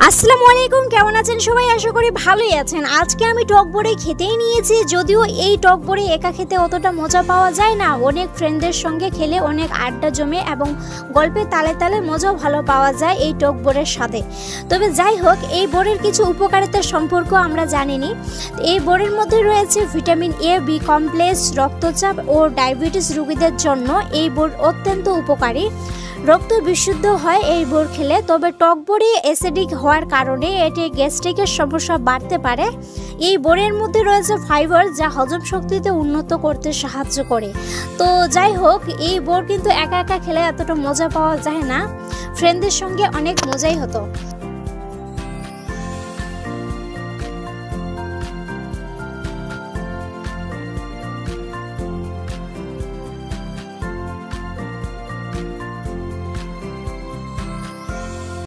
আসসালামু আলাইকুম, কেমন আছেন সবাই? আশা করি ভালোই আছেন। আজকে আমি টক বড়ি খেতেই নিয়েছি, যদিও এই টক বড়ি একা খেতে অতটা মজা পাওয়া যায় না। অনেক ফ্রেন্ডদের সঙ্গে খেলে অনেক আড্ডা জমে এবং গল্পে তালে তালে মজাও ভালো পাওয়া যায় এই টক বড়ির সাথে। তবে যাই হোক, এই বড়ির কিছু উপকারিতার সম্পর্ক আমরা জানিনি। এই বড়ির মধ্যে রয়েছে ভিটামিন এ, বি কমপ্লেক্স, রক্তচাপ ও ডায়াবেটিস রোগীদের জন্য এই বড়ি অত্যন্ত উপকারী। রক্ত বিশুদ্ধ হয় এই বড়ি খেলে। তবে টক বড়ি অ্যাসিডিক হওয়ার কারণে এটি গ্যাস্ট্রিকের সমস্যা বাড়তে পারে। এই বড়ির মধ্যে রয়েছে ফাইবার, যা হজম শক্তিতে উন্নত করতে সাহায্য করে। তো যাই হোক, এই বড়ি কিন্তু একা একা খেলে এতটা মজা পাওয়া যায় না, ফ্রেন্ডদের সঙ্গে অনেক মজাই হতো।